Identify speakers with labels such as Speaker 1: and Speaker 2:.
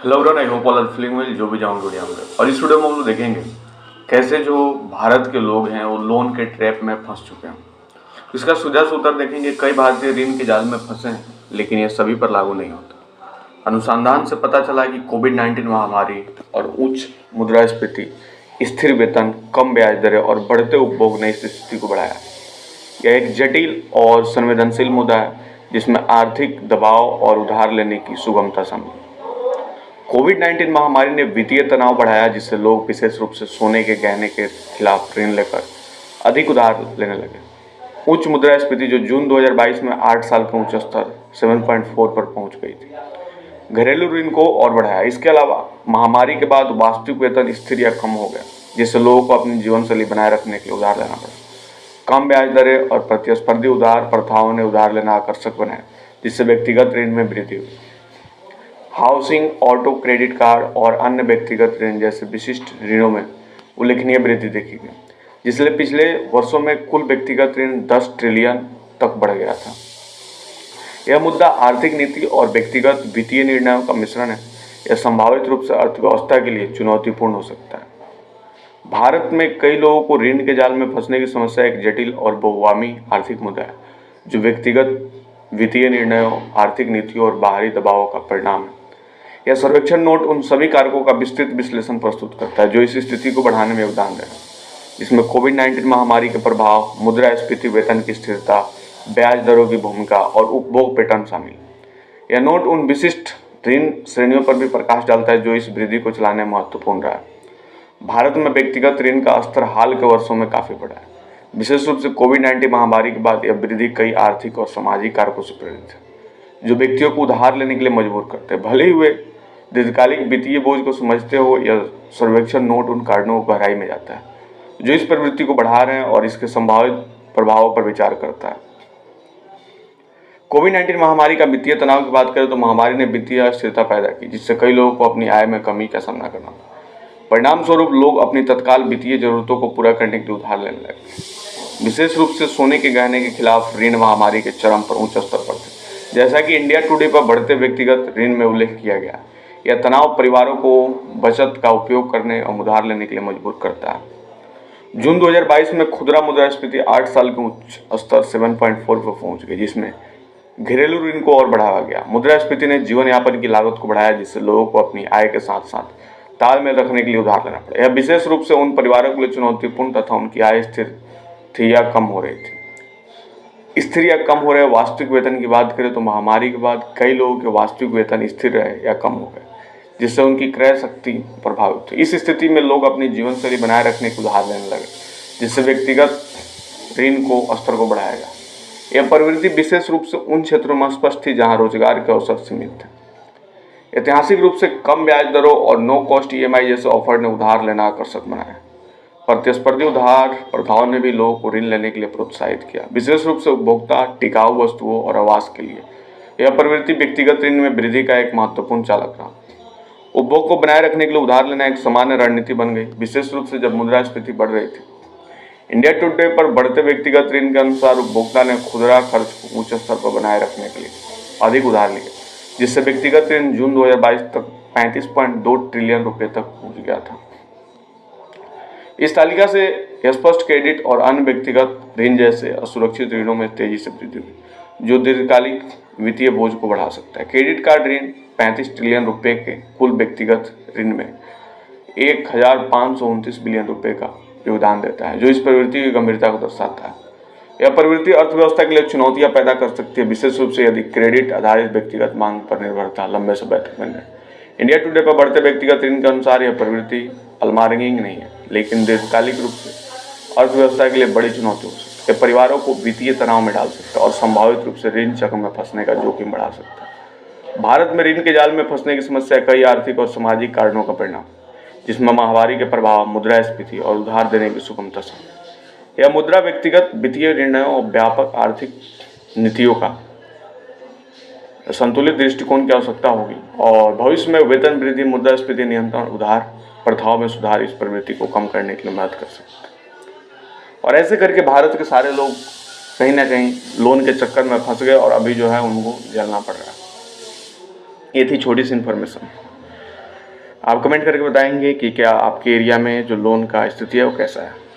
Speaker 1: Hello everyone, I hope all are feeling well. जो भी जाऊँ दुनिया में, और इस वीडियो में हम लोग देखेंगे कैसे जो भारत के लोग हैं वो लोन के ट्रैप में फंस चुके हैं। इसका सीधा सा उत्तर देखेंगे। कई भारतीय ऋण के जाल में फंसे हैं, लेकिन ये सभी पर लागू नहीं होता। अनुसंधान से पता चला कि कोविड-19 महामारी और उच्च मुद्रास्फीति, स्थिर वेतन, कम ब्याज दरें और बढ़ते उपभोग ने इस स्थिति को बढ़ाया। यह एक जटिल और संवेदनशील मुद्दा है जिसमें आर्थिक दबाव और उधार लेने की सुगमता शामिल है। कोविड-19 महामारी ने वित्तीय तनाव बढ़ाया, जिससे लोग विशेष रूप से सोने के गहने के खिलाफ ऋण लेकर अधिक उधार लेने लगे। उच्च मुद्रास्फीति जो जून 2022 में 8 साल के उच्च स्तर 7.4 पर पहुंच गई थी, घरेलू ऋण को और बढ़ाया। इसके अलावा महामारी के बाद वास्तविक वेतन स्थिर या कम हो गया, जिससे लोगों को अपनी जीवन शैली बनाए रखने के लिए उधार लेना पड़ा। कम ब्याज दरें और प्रतिस्पर्धी उधार प्रथाओं ने उधार लेना आकर्षक बनाया, जिससे व्यक्तिगत ऋण में वृद्धि हुई। हाउसिंग, ऑटो, क्रेडिट कार्ड और अन्य व्यक्तिगत ऋण जैसे विशिष्ट ऋणों में उल्लेखनीय वृद्धि देखी गई, जिससे पिछले वर्षों में कुल व्यक्तिगत ऋण 10 ट्रिलियन तक बढ़ गया था। यह मुद्दा आर्थिक नीति और व्यक्तिगत वित्तीय निर्णयों का मिश्रण है। यह संभावित रूप से अर्थव्यवस्था के लिए चुनौतीपूर्ण हो सकता है। भारत में कई लोगों को ऋण के जाल में फंसने की समस्या एक जटिल और बहुआयामी आर्थिक मुद्दा है, जो व्यक्तिगत वित्तीय निर्णयों, आर्थिक नीतियों और बाहरी दबावों का परिणाम है। यह सर्वेक्षण नोट उन सभी कारकों का विस्तृत विश्लेषण प्रस्तुत करता है जो इस स्थिति को बढ़ाने में योगदान दे रहे हैं, जिसमें कोविड-19 महामारी के प्रभाव, मुद्रास्फीति, वेतन की स्थिरता, ब्याज दरों की भूमिका और उपभोग पैटर्न शामिल। यह नोट उन विशिष्ट ऋण श्रेणियों पर भी प्रकाश डालता है जो इस वृद्धि को चलाने में महत्वपूर्ण रहा है। भारत में व्यक्तिगत ऋण का स्तर हाल के वर्षों में काफी बढ़ा है। विशेष रूप से कोविड-19 महामारी के बाद यह वृद्धि कई आर्थिक और सामाजिक कारकों से प्रेरित है, जो व्यक्तियों को उधार लेने के लिए मजबूर करते हैं। भले ही वे दीर्घकालिक वित्तीय बोझ को समझते हो, यह सर्वेक्षण नोट उन कारणों को गहराई में जाता है जो इस प्रवृत्ति को बढ़ा रहे हैं और इसके संभावित प्रभावों पर विचार करता है। कोविड-19 महामारी का वित्तीय तनाव की बात करें तो महामारी ने वित्तीय अस्थिरता पैदा की, जिससे कई लोगों को अपनी आय में कमी का सामना करना पड़ा। परिणाम स्वरूप लोग अपनी तत्काल वित्तीय जरूरतों को पूरा करने के लिए उधार लेने लगे। विशेष रूप से सोने के गहने के खिलाफ ऋण महामारी के चरम पर उच्च स्तर पर थे, जैसा कि इंडिया टुडे पर बढ़ते व्यक्तिगत ऋण में उल्लेख किया गया। यह तनाव परिवारों को बचत का उपयोग करने और उधार लेने के लिए मजबूर करता है। जून 2022 में खुदरा मुद्रास्फीति 8 साल के उच्च स्तर 7.4 पर पहुंच गई, जिसमें घरेलू ऋण को और बढ़ावा गया। मुद्रास्फीति ने जीवन यापन की लागत को बढ़ाया, जिससे लोगों को अपनी आय के साथ साथ तालमेल रखने के लिए उधार लेना पड़ा। यह विशेष रूप से उन परिवारों के लिए चुनौतीपूर्ण तथा उनकी आय स्थिर थी या कम हो रही थी। स्थिर या कम हो रहे वास्तविक वेतन की बात करें तो महामारी के बाद कई लोगों के वास्तविक वेतन स्थिर रहे या कम हो गए, जिससे उनकी क्रय शक्ति प्रभावित हुई। इस स्थिति में लोग अपनी जीवन शैली बनाए रखने के उधार लेने लगे, जिससे व्यक्तिगत ऋण को स्तर को बढ़ाएगा। यह प्रवृत्ति विशेष रूप से उन क्षेत्रों में स्पष्ट थी जहां रोजगार के अवसर सीमित थे। ऐतिहासिक रूप से कम ब्याज दरों और नो कॉस्ट ईएमआई जैसे ऑफर ने उधार लेना आकर्षक बनाया। प्रतिस्पर्धी उधार प्रथाओं ने भी लोगों को ऋण लेने के लिए प्रोत्साहित किया, विशेष रूप से उपभोक्ता, टिकाऊ वस्तुओं और आवास के लिए। यह प्रवृत्ति व्यक्तिगत ऋण में वृद्धि का एक महत्वपूर्ण चालक रहा। उपभोग को बनाए रखने के लिए उधार लेना एक सामान्य रणनीति बन गई, विशेष रूप से जब मुद्रास्फीति बढ़ रही थी। इंडिया टुडे पर बढ़ते व्यक्तिगत ऋण के अनुसार उपभोक्ता ने खुदरा खर्च को उच्च स्तर पर बनाए रखने के लिए अधिक उधार लिए, जिससे व्यक्तिगत ऋण जून 2022 तक 35.2 ट्रिलियन रुपए तक पहुंच गया था। इस तालिका से स्पष्ट क्रेडिट और अन्य व्यक्तिगत ऋण जैसे असुरक्षित ऋणों में तेजी से वृद्धि हुई, जो दीर्घकालिक वित्तीय बोझ को बढ़ा सकता है। क्रेडिट कार्ड ऋण 35 ट्रिलियन रुपए के कुल व्यक्तिगत ऋण में 1529 बिलियन रुपए का योगदान देता है, जो इस प्रवृत्ति की गंभीरता को दर्शाता है। यह प्रवृत्ति अर्थव्यवस्था के लिए चुनौतियां पैदा कर सकती है, विशेष रूप से यदि क्रेडिट आधारित व्यक्तिगत मांग पर निर्भरता लंबे समय तक बने रहे। इंडिया टुडे पर बढ़ते व्यक्तिगत ऋण के अनुसार यह प्रवृत्ति अल्मारिंग नहीं है, लेकिन दीर्घकालिक रूप से अर्थव्यवस्था के लिए बड़ी चुनौती हो सकती है। परिवारों को वित्तीय तनाव में डाल सकता है और संभावित रूप से ऋण चक्र में फंसने का जोखिम बढ़ा सकता है। भारत में ऋण के जाल में फंसने की समस्या कई आर्थिक और सामाजिक कारणों का परिणाम, जिसमें महामारी के प्रभाव, मुद्रास्फीति और उधार देने की सुगमता शामिल। यह मुद्रा व्यक्तिगत वित्तीय निर्णयों और व्यापक आर्थिक नीतियों का संतुलित दृष्टिकोण की आवश्यकता होगी, और भविष्य में वेतन वृद्धि, मुद्रास्फीति नियंत्रण, उधार प्रथाओं में सुधार इस प्रवृत्ति को कम करने के लिए मदद कर सकते हैं। और ऐसे करके भारत के सारे लोग कहीं ना कहीं लोन के चक्कर में फंस गए और अभी जो है उनको झेलना पड़ रहा है। ये थी छोटी सी इन्फॉर्मेशन। आप कमेंट करके बताएंगे कि क्या आपके एरिया में जो लोन का स्थिति है वो कैसा है।